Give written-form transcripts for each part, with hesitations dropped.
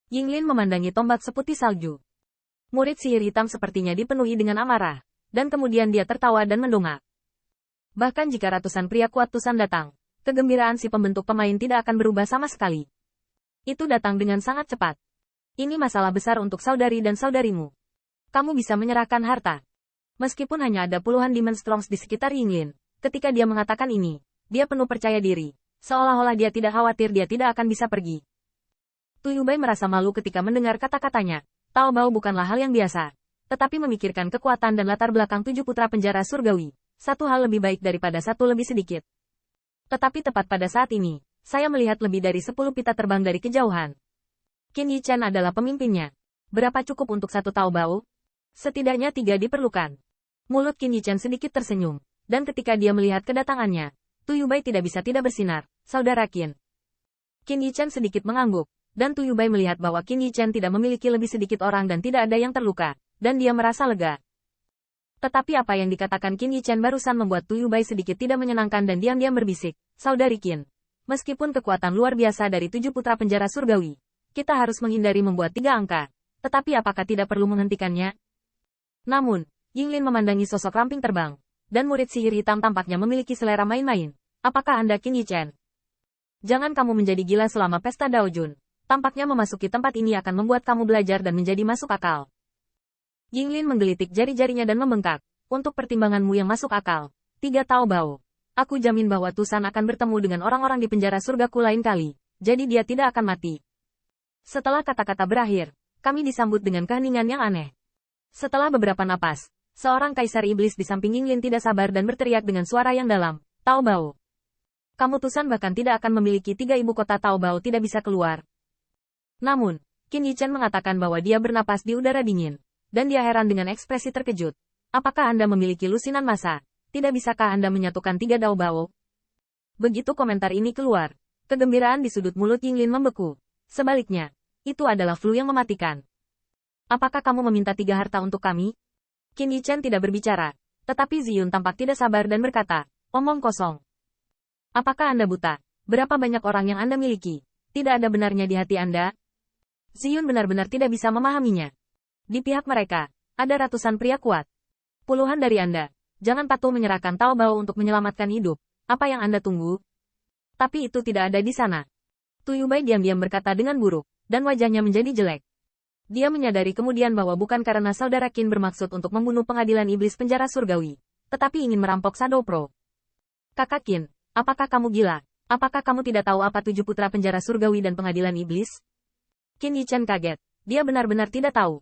Yinglin memandangi tombak seputih salju. Murid sihir hitam sepertinya dipenuhi dengan amarah, dan kemudian dia tertawa dan mendongak. Bahkan jika ratusan pria kuat Tusan datang, kegembiraan si pembentuk pemain tidak akan berubah sama sekali. Itu datang dengan sangat cepat. Ini masalah besar untuk saudari dan saudarimu. Kamu bisa menyerahkan harta. Meskipun hanya ada puluhan Demon Strongs di sekitar Yinglin, ketika dia mengatakan ini, dia penuh percaya diri, seolah-olah dia tidak khawatir dia tidak akan bisa pergi. Tuyubai merasa malu ketika mendengar kata-katanya. Tao Bao bukanlah hal yang biasa, tetapi memikirkan kekuatan dan latar belakang 7 putra penjara surgawi, satu hal lebih baik daripada satu lebih sedikit. Tetapi tepat pada saat ini, saya melihat lebih dari 10 pita terbang dari kejauhan. Qin Yichan adalah pemimpinnya. Berapa cukup untuk satu Tao Bao? Setidaknya 3 diperlukan. Mulut Qin Yichan sedikit tersenyum, dan ketika dia melihat kedatangannya, Tuyubai tidak bisa tidak bersinar, saudara Qin. Qin Yichan sedikit mengangguk. Dan Tuyubai melihat bahwa Qin Yichan tidak memiliki lebih sedikit orang dan tidak ada yang terluka, dan dia merasa lega. Tetapi apa yang dikatakan Qin Yichan barusan membuat Tuyubai sedikit tidak menyenangkan dan diam-diam berbisik, saudari Qin. Meskipun kekuatan luar biasa dari 7 putra penjara surgawi, kita harus menghindari membuat 3 angka. Tetapi apakah tidak perlu menghentikannya? Namun, Yinglin memandangi sosok ramping terbang, dan murid sihir hitam tampaknya memiliki selera main-main. Apakah Anda Qin Yichan? Jangan kamu menjadi gila selama pesta Daojun. Tampaknya memasuki tempat ini akan membuat kamu belajar dan menjadi masuk akal. Yinglin menggelitik jari-jarinya dan membengkak. Untuk pertimbanganmu yang masuk akal, 3 Tao Bao. Aku jamin bahwa Tusan akan bertemu dengan orang-orang di penjara surgaku lain kali, jadi dia tidak akan mati. Setelah kata-kata berakhir, kami disambut dengan keheningan yang aneh. Setelah beberapa napas, seorang kaisar iblis di samping Yinglin tidak sabar dan berteriak dengan suara yang dalam, Tao Bao. Kamu Tusan bahkan tidak akan memiliki 3 ibu kota Tao Bao tidak bisa keluar. Namun, Qin Yichan mengatakan bahwa dia bernapas di udara dingin, dan dia heran dengan ekspresi terkejut. Apakah Anda memiliki lusinan massa? Tidak bisakah Anda menyatukan 3 Tao Bao? Begitu komentar ini keluar, kegembiraan di sudut mulut Yinglin membeku. Sebaliknya, itu adalah flu yang mematikan. Apakah kamu meminta 3 harta untuk kami? Qin Yichan tidak berbicara, tetapi Ziyun tampak tidak sabar dan berkata, omong kosong. Apakah Anda buta? Berapa banyak orang yang Anda miliki? Tidak ada benarnya di hati Anda? Ziyun benar-benar tidak bisa memahaminya. Di pihak mereka, ada ratusan pria kuat. Puluhan dari Anda, jangan patuh menyerahkan Tao Bao untuk menyelamatkan hidup. Apa yang Anda tunggu? Tapi itu tidak ada di sana. Tuyubai diam-diam berkata dengan buruk, dan wajahnya menjadi jelek. Dia menyadari kemudian bahwa bukan karena saudara Qin bermaksud untuk membunuh pengadilan iblis penjara surgawi, tetapi ingin merampok Shadow Pro. Kakak Qin, apakah kamu gila? Apakah kamu tidak tahu apa 7 putra penjara surgawi dan pengadilan iblis? Qin Yichan kaget. Dia benar-benar tidak tahu.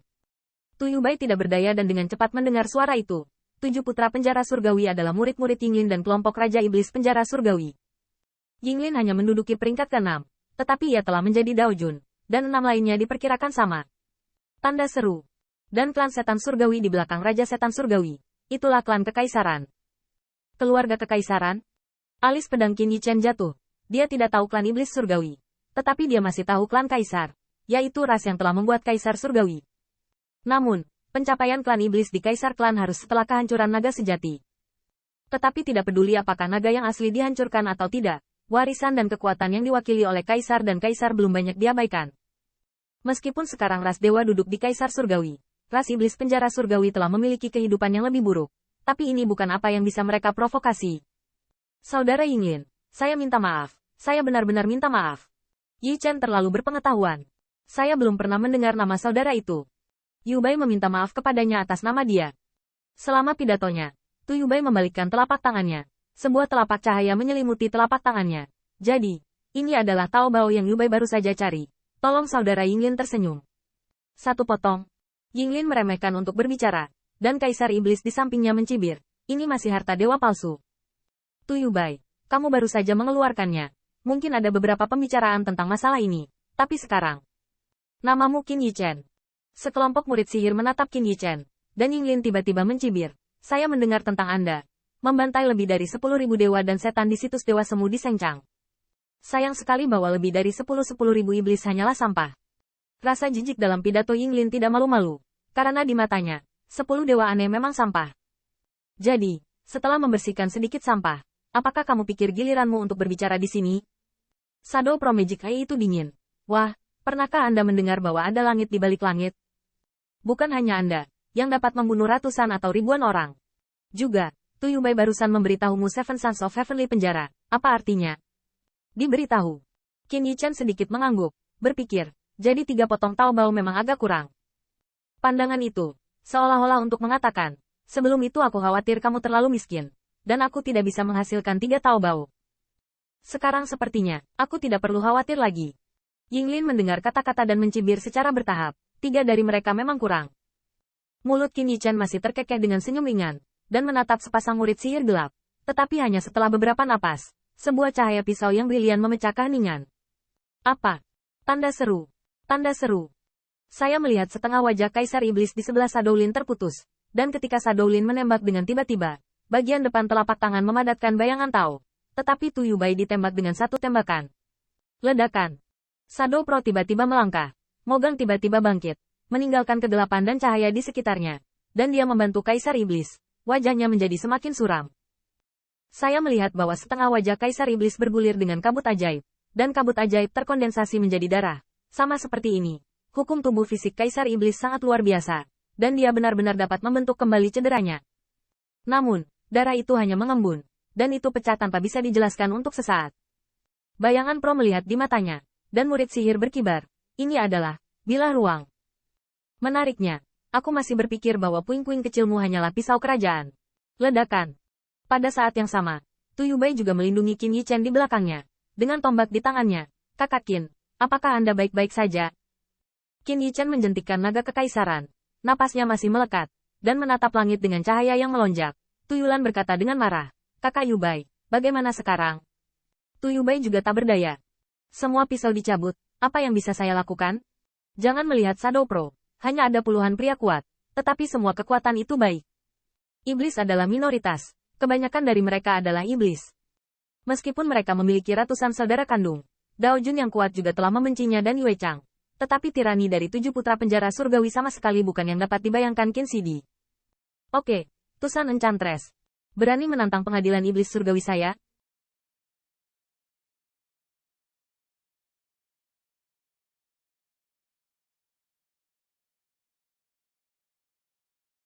Tuyubai tidak berdaya dan dengan cepat mendengar suara itu. 7 putra penjara surgawi adalah murid-murid Yinglin dan kelompok Raja Iblis penjara surgawi. Yinglin hanya menduduki peringkat ke-6, tetapi ia telah menjadi Daojun, dan 6 lainnya diperkirakan sama. Tanda seru. Dan klan setan surgawi di belakang Raja Setan Surgawi. Itulah klan kekaisaran. Keluarga kekaisaran? Alis pedang Qin Yichan jatuh. Dia tidak tahu klan iblis surgawi. Tetapi dia masih tahu klan kaisar. Yaitu ras yang telah membuat kaisar surgawi. Namun, pencapaian klan iblis di kaisar klan harus setelah kehancuran naga sejati. Tetapi tidak peduli apakah naga yang asli dihancurkan atau tidak, warisan dan kekuatan yang diwakili oleh kaisar dan kaisar belum banyak diabaikan. Meskipun sekarang ras dewa duduk di kaisar surgawi, ras iblis penjara surgawi telah memiliki kehidupan yang lebih buruk. Tapi ini bukan apa yang bisa mereka provokasi. Saudara Yinglin, saya minta maaf. Saya benar-benar minta maaf. Yichan terlalu berpengetahuan. Saya belum pernah mendengar nama saudara itu. Yubai meminta maaf kepadanya atas nama dia. Selama pidatonya, Tuyubai membalikkan telapak tangannya. Sebuah telapak cahaya menyelimuti telapak tangannya. Jadi, ini adalah Tao Bao yang Yubai baru saja cari. Tolong saudara Yinglin tersenyum. Satu potong. Yinglin meremehkan untuk berbicara. Dan kaisar iblis di sampingnya mencibir. Ini masih harta dewa palsu. Tuyubai, kamu baru saja mengeluarkannya. Mungkin ada beberapa pembicaraan tentang masalah ini. Tapi sekarang, namamu Qin Yichan. Sekelompok murid sihir menatap Qin Yichan, dan Yinglin tiba-tiba mencibir. Saya mendengar tentang Anda. Membantai lebih dari 10.000 dewa dan setan di situs dewa semu di Sengcang. Sayang sekali bahwa lebih dari 10.000 iblis hanyalah sampah. Rasa jijik dalam pidato Yinglin tidak malu-malu. Karena di matanya, 10 dewa aneh memang sampah. Jadi, setelah membersihkan sedikit sampah, apakah kamu pikir giliranmu untuk berbicara di sini? Shadow Pro Magic Eye itu dingin. Wah, Pernahkah Anda mendengar bahwa ada langit di balik langit? Bukan hanya Anda, yang dapat membunuh ratusan atau ribuan orang. Juga, Tuyubai barusan memberitahumu Seven Sons of Heavenly penjara. Apa artinya? Diberitahu. Qin Yichen sedikit mengangguk, berpikir, jadi 3 potong taobao memang agak kurang. Pandangan itu, seolah-olah untuk mengatakan, sebelum itu aku khawatir kamu terlalu miskin, dan aku tidak bisa menghasilkan 3 taobao. Sekarang sepertinya, aku tidak perlu khawatir lagi. Yinglin mendengar kata-kata dan mencibir secara bertahap. 3 dari mereka memang kurang. Mulut Qin Yichen masih terkekeh dengan senyum ringan, dan menatap sepasang murid sihir gelap. Tetapi hanya setelah beberapa napas, sebuah cahaya pisau yang brilian memecah keheningan. Apa? Tanda seru. Tanda seru. Saya melihat setengah wajah Kaisar Iblis di sebelah Shadow Lin terputus, dan ketika Shadow Lin menembak dengan tiba-tiba, bagian depan telapak tangan memadatkan bayangan Tao. Tetapi Tuyubai ditembak dengan satu tembakan. Ledakan. Shadow Pro tiba-tiba melangkah. Mogang tiba-tiba bangkit, meninggalkan kegelapan dan cahaya di sekitarnya. Dan dia membantu Kaisar Iblis. Wajahnya menjadi semakin suram. Saya melihat bahwa setengah wajah Kaisar Iblis bergulir dengan kabut ajaib. Dan kabut ajaib terkondensasi menjadi darah. Sama seperti ini. Hukum tubuh fisik Kaisar Iblis sangat luar biasa. Dan dia benar-benar dapat membentuk kembali cederanya. Namun, darah itu hanya mengembun. Dan itu pecah tanpa bisa dijelaskan untuk sesaat. Bayangan Pro melihat di matanya. Dan murid sihir berkibar. Ini adalah bilah ruang. Menariknya, aku masih berpikir bahwa puing-puing kecilmu hanyalah pisau kerajaan. Ledakan. Pada saat yang sama, Tuyubai juga melindungi Qin Yichen di belakangnya. Dengan tombak di tangannya. Kakak Qin, apakah Anda baik-baik saja? Qin Yichen menjentikkan naga kekaisaran. Napasnya masih melekat, dan menatap langit dengan cahaya yang melonjak. Tuyulan berkata dengan marah. Kakak Yubai, bagaimana sekarang? Tuyubai juga tak berdaya. Semua pisau dicabut. Apa yang bisa saya lakukan? Jangan melihat Shadow Pro. Hanya ada puluhan pria kuat. Tetapi semua kekuatan itu baik. Iblis adalah minoritas. Kebanyakan dari mereka adalah iblis. Meskipun mereka memiliki ratusan saudara kandung, Dao Jun yang kuat juga telah membencinya dan Yue Chang. Tetapi tirani dari 7 putra penjara surgawi sama sekali bukan yang dapat dibayangkan Qin Sidi. Oke, Tusan Enchantress. Berani menantang pengadilan iblis surgawi saya?